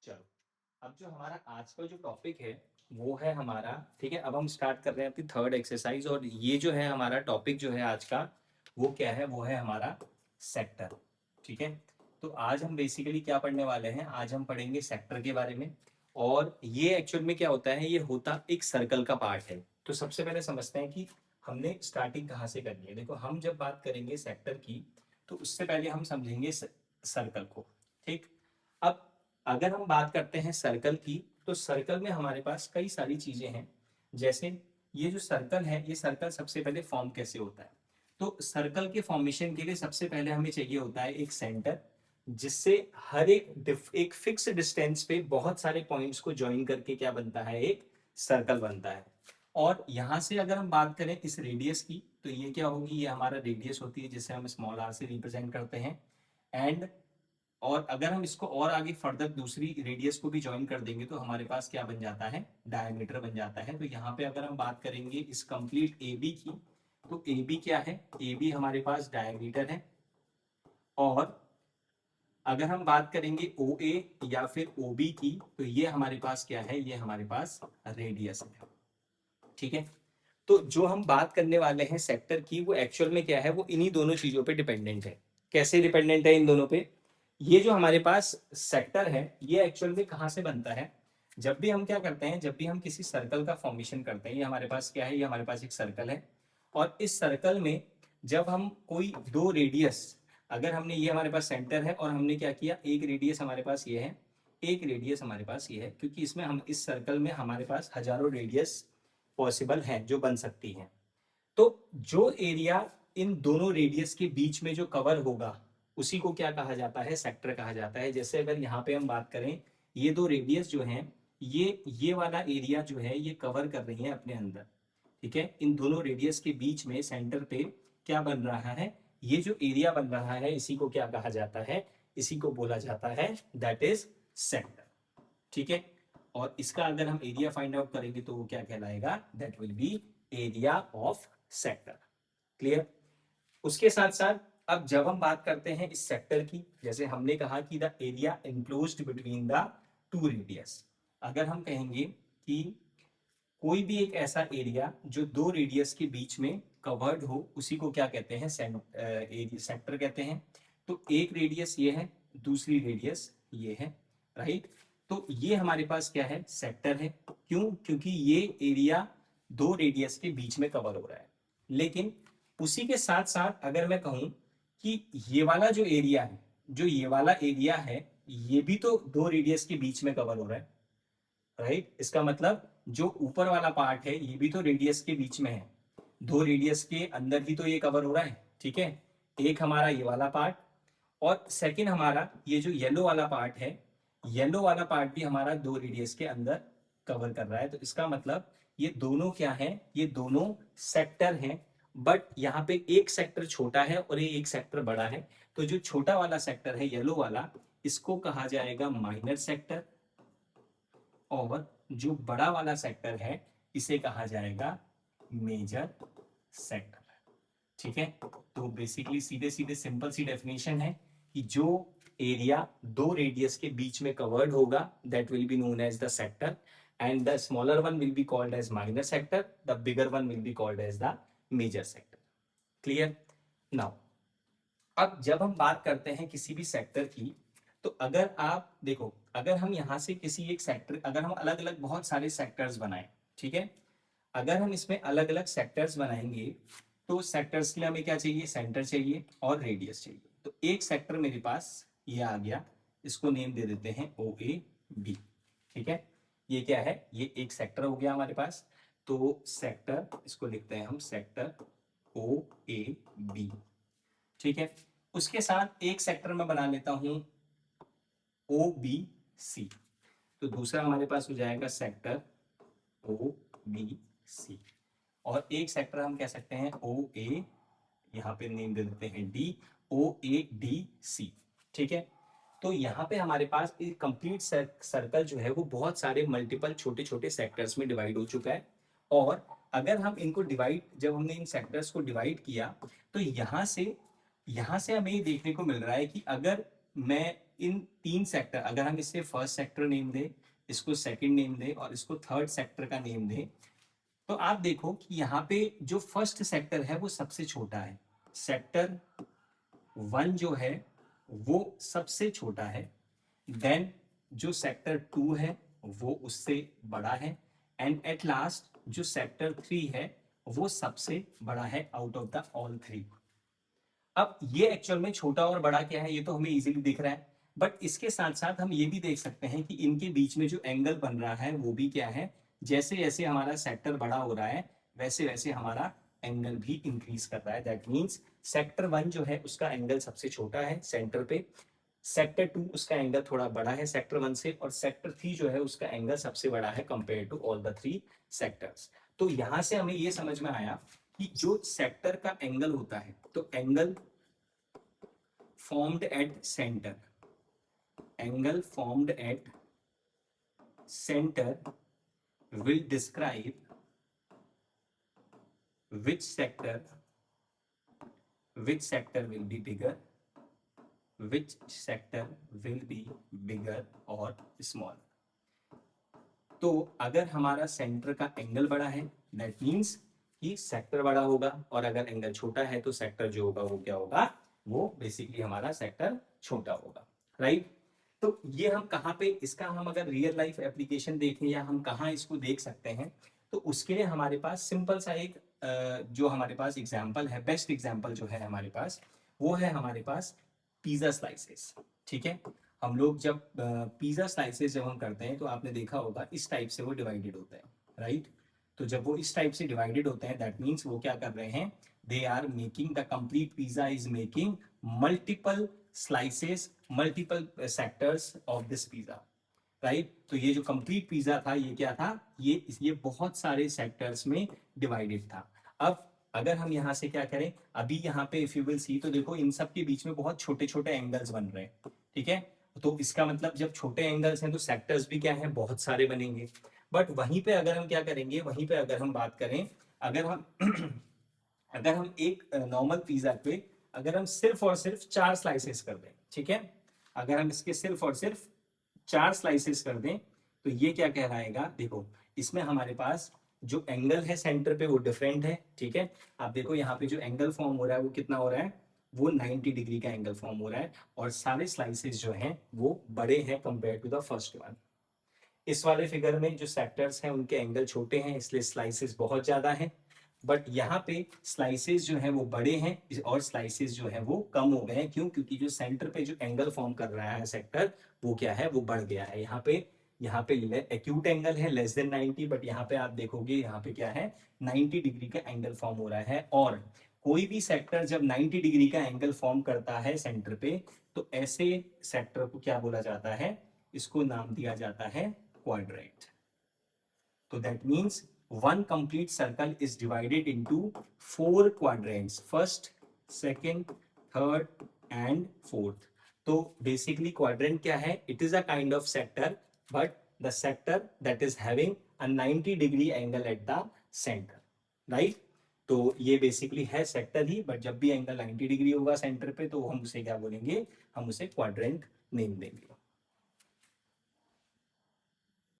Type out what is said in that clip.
चलो, अब जो हमारा आज का जो टॉपिक है वो है हमारा, ठीक है। अब हम स्टार्ट कर रहे हैं अपनी थर्ड एक्सरसाइज, और ये जो है हमारा टॉपिक जो है आज का, वो क्या है, वो है हमारा सेक्टर। ठीक है। तो आज हम बेसिकली क्या पढ़ने वाले हैं, आज हम पढ़ेंगे सेक्टर के बारे में। और ये एक्चुअल में क्या होता है, ये होता एक सर्कल का पार्ट है। तो सबसे पहले समझते हैं कि हमने स्टार्टिंग कहाँ से करनी है। देखो, हम जब बात करेंगे सेक्टर की, तो उससे पहले हम समझेंगे सर्कल को। ठीक। अब अगर हम बात करते हैं सर्कल की, तो सर्कल में हमारे पास कई सारी चीजें हैं। जैसे ये जो सर्कल है, ये सर्कल सबसे पहले फॉर्म कैसे होता है। तो सर्कल के फॉर्मेशन के लिए सबसे पहले हमें चाहिए होता है एक सेंटर, जिससे हर एक फिक्स डिस्टेंस पे बहुत सारे पॉइंट्स को ज्वाइन करके क्या बनता है, एक सर्कल बनता है। और यहां से अगर हम बात करें इस रेडियस की, तो ये क्या होगी, ये हमारा रेडियस होती है, जिसे हम स्मॉल आर से रिप्रेजेंट करते हैं। एंड और अगर हम इसको और आगे फर्दर दूसरी रेडियस को भी ज्वाइन कर देंगे, तो हमारे पास क्या बन जाता है, डायमीटर बन जाता है। तो यहाँ पे अगर हम बात करेंगे इस कंप्लीट ए बी की, तो ए बी क्या है, ए बी हमारे पास डायमीटर है। और अगर हम बात करेंगे ओ ए या फिर ओ बी की, तो ये हमारे पास क्या है, ये हमारे पास रेडियस है। ठीक है। तो जो हम बात करने वाले हैं सेक्टर की, वो एक्चुअल में क्या है, वो इन्हीं दोनों चीजों पे डिपेंडेंट है। कैसे डिपेंडेंट है इन दोनों पे, ये जो हमारे पास सेक्टर है, ये एक्चुअल में कहाँ से बनता है। जब भी हम क्या करते हैं, जब भी हम किसी सर्कल का फॉर्मेशन करते हैं, ये हमारे पास क्या है, ये हमारे पास एक सर्कल है। और इस सर्कल में जब हम कोई दो रेडियस, अगर हमने, ये हमारे पास सेंटर है और हमने क्या किया, एक रेडियस हमारे पास ये है, एक रेडियस हमारे पास ये है, क्योंकि इसमें हम इस सर्कल में हमारे पास हजारों रेडियस पॉसिबल हैं जो बन सकती हैं। तो जो एरिया इन दोनों रेडियस के बीच में जो कवर होगा, उसी को क्या कहा जाता है, सेक्टर कहा जाता है। जैसे अगर यहाँ पे हम बात करें, ये दो रेडियस जो हैं, ये वाला एरिया जो है, ये कवर कर रही है अपने अंदर। ठीक है। इन दोनों रेडियस के बीच में सेंटर पे क्या बन रहा है, ये जो एरिया बन रहा है, इसी को क्या कहा जाता है, इसी को बोला जाता है, दैट इज सेंटर। ठीक है। और इसका अगर हम एरिया फाइंड आउट करेंगे, तो वो क्या कहलाएगा, that will B area of sector. Clear. उसके साथ साथ अब जब हम बात करते हैं इस सेक्टर की, जैसे हमने कहा कि the area enclosed between the two radius. अगर हम कहेंगे कि कोई भी एक ऐसा एरिया जो दो रेडियस के बीच में कवर्ड हो, उसी को क्या कहते हैं, सेक्टर कहते हैं। तो एक रेडियस ये है, दूसरी रेडियस ये है, राइट। तो ये हमारे पास क्या है, सेक्टर है। क्यों, क्योंकि ये एरिया दो रेडियस के बीच में कवर हो रहा है। लेकिन उसी के साथ साथ अगर मैं कहूं कि ये वाला जो एरिया है, जो ये वाला एरिया है, ये भी तो दो रेडियस के बीच में कवर हो रहा है, राइट। इसका मतलब जो ऊपर वाला पार्ट है, ये भी तो रेडियस के बीच में है, दो रेडियस के अंदर ही तो ये कवर हो रहा है। ठीक है। एक हमारा ये वाला पार्ट, और सेकंड हमारा ये जो येलो वाला पार्ट है, येलो वाला पार्ट भी हमारा दो रेडियस के अंदर कवर कर रहा है। तो इसका मतलब ये दोनों क्या है, ये दोनों सेक्टर हैं। बट यहाँ पे एक सेक्टर छोटा है और ये एक सेक्टर बड़ा है। तो जो छोटा वाला सेक्टर है, येलो वाला, इसको कहा जाएगा माइनर सेक्टर। और जो बड़ा वाला सेक्टर है, इसे कहा जाएगा मेजर सेक्टर। ठीक है। तो बेसिकली सीधे सीधे सिंपल सी डेफिनेशन है कि जो एरिया दो रेडियस के बीच में कवर्ड होगा, that will be known as the sector, and the smaller one will be called as minor sector, the bigger one will be called as the major sector. Clear. Now अब जब हम बात करते हैं किसी भी सेक्टर की, तो अगर आप देखो, अगर हम यहां से किसी एक सेक्टर, अगर हम अलग अलग बहुत सारे सेक्टर्स बनाएं, ठीक है, अगर हम इसमें अलग अलग सेक्टर्स बनाएंगे, तो सेक्टर्स के लिए हमें क्या चाहिए, सेंटर चाहिए और रेडियस चाहिए। तो एक सेक्टर मेरे पास ये आ गया, इसको नेम दे देते हैं ओ ए बी। ठीक है। ये क्या है, ये एक सेक्टर हो गया हमारे पास। तो सेक्टर, इसको लिखते हैं हम सेक्टर ओ ए बी। ठीक है। उसके साथ एक सेक्टर में बना लेता हूं ओ बी सी। तो दूसरा हमारे पास हो जाएगा सेक्टर ओ बी सी। और एक सेक्टर हम कह सकते हैं ओ ए, यहाँ पे नेम दे देते हैं D, O A D C. ठीक है। तो यहाँ पे हमारे पास एक कंप्लीट सर्कल जो है, वो बहुत सारे मल्टीपल छोटे छोटे सेक्टर्स में डिवाइड हो चुका है। और अगर हम इनको डिवाइड, जब हमने इन सेक्टर्स को डिवाइड किया, तो यहाँ से हमें ये देखने को मिल रहा है कि अगर मैं इन 3 सेक्टर, अगर हम इसे फर्स्ट सेक्टर नेम दें, इसको सेकंड नेम दें और इसको थर्ड सेक्टर का नेम दें, तो आप देखो कि यहाँ पे जो फर्स्ट सेक्टर है वो सबसे छोटा है, सेक्टर 1 जो है वो सबसे छोटा है, देन जो सेक्टर 2 है वो उससे बड़ा है, एंड एट लास्ट जो सेक्टर 3 है वो सबसे बड़ा है आउट ऑफ द ऑल 3। अब ये एक्चुअल में छोटा और बड़ा क्या है ये तो हमें इजीली दिख रहा है, बट इसके साथ साथ हम ये भी देख सकते हैं कि इनके बीच में जो एंगल बन रहा है वो भी क्या है, जैसे जैसे हमारा सेक्टर बड़ा हो रहा है वैसे वैसे हमारा एंगल भी इंक्रीज कर रहा है। दैट मीन्स सेक्टर 1 जो है उसका एंगल सबसे छोटा है सेंटर पे, सेक्टर 2 उसका एंगल थोड़ा बड़ा है सेक्टर 1 से, और सेक्टर 3 जो है उसका एंगल सबसे बड़ा है compare to all the 3 sectors. तो यहां से हमें ये समझ में आया कि जो सेक्टर का एंगल होता है, तो angle formed at center, angle formed at center will describe which sector will be bigger, which sector will be bigger or small। तो अगर हमारा सेंटर का एंगल बड़ा है दैट मीन्स कि सेक्टर बड़ा होगा, और अगर एंगल छोटा है तो सेक्टर जो होगा वो क्या होगा, वो बेसिकली हमारा सेक्टर छोटा होगा, राइट। तो ये हम कहाँ पे इसका हम अगर रियल लाइफ एप्लीकेशन देखें या हम कहाँ इसको देख सकते हैं, तो उसके लिए हमारे पास सिंपल सा एक जो हमारे पास एग्जाम्पल है, बेस्ट एग्जाम्पल जो है हमारे पास वो है हमारे पास पिज्जा स्लाइसेस। ठीक है, हम लोग जब पिज्जा स्लाइसेस जब हम करते हैं तो आपने देखा होगा इस टाइप से वो डिवाइडेड होते हैं, राइट। तो जब वो इस टाइप से डिवाइडेड होते हैं दैट मीन्स वो क्या कर रहे हैं, they are making the complete pizza is making multiple slices, multiple sectors of this pizza, right. तो ये जो कंप्लीट पिज्जा था ये क्या था, ये बहुत सारे सेक्टर्स में डिवाइडेड था। अब अगर हम यहाँ से क्या करें, अभी यहाँ पे इफ यू विल सी तो देखो इन सब के बीच में बहुत छोटे छोटे एंगल्स बन रहे हैं, ठीक है। तो इसका मतलब जब छोटे एंगल्स हैं तो सेक्टर्स भी क्या है, बहुत सारे बनेंगे। बट वहीं पे अगर हम क्या करेंगे, वहीं पे अगर हम बात करें, अगर हम अगर हम एक नॉर्मल पिज्जा पे अगर हम सिर्फ और सिर्फ 4 स्लाइसेस कर दें, ठीक है, अगर हम इसके सिर्फ और सिर्फ 4 स्लाइसेस कर दें तो ये क्या कहलाएगा, देखो इसमें हमारे पास जो एंगल है सेंटर पे वो डिफरेंट है, ठीक है। आप देखो यहाँ पे जो एंगल फॉर्म हो रहा है वो कितना हो रहा है, वो 90 डिग्री का एंगल फॉर्म हो रहा है, और सारे स्लाइसेस जो हैं वो बड़े हैं compare to the first one. इस वाले फिगर में जो सेक्टर्स हैं उनके एंगल छोटे हैं इसलिए स्लाइसेस बहुत ज्यादा हैं, बट यहाँ पे स्लाइसेस जो है वो बड़े हैं और स्लाइसेस जो है वो कम हो गए हैं। क्यों? क्योंकि जो सेंटर पे जो एंगल फॉर्म कर रहा है सेक्टर वो क्या है, वो बढ़ गया है। यहाँ पे एक्यूट एंगल है लेस देन 90, बट यहाँ पे आप देखोगे यहाँ पे क्या है 90 डिग्री का एंगल फॉर्म हो रहा है। और कोई भी सेक्टर जब 90 डिग्री का एंगल फॉर्म करता है सेंटर पे तो ऐसे सेक्टर को क्या बोला जाता है, इसको नाम दिया जाता है क्वाड्रेंट। तो that means one complete circle is divided into 4 quadrants, first, second, third and fourth। तो basically quadrant क्या है, it is a kind of sector but the sector that is having a 90 degree angle at the center, right। तो ये basically है sector he, but जब भी angle 90 degree होगा centre पे तो हम उसे क्या बोलेंगे, हम उसे quadrant नेम देंगे।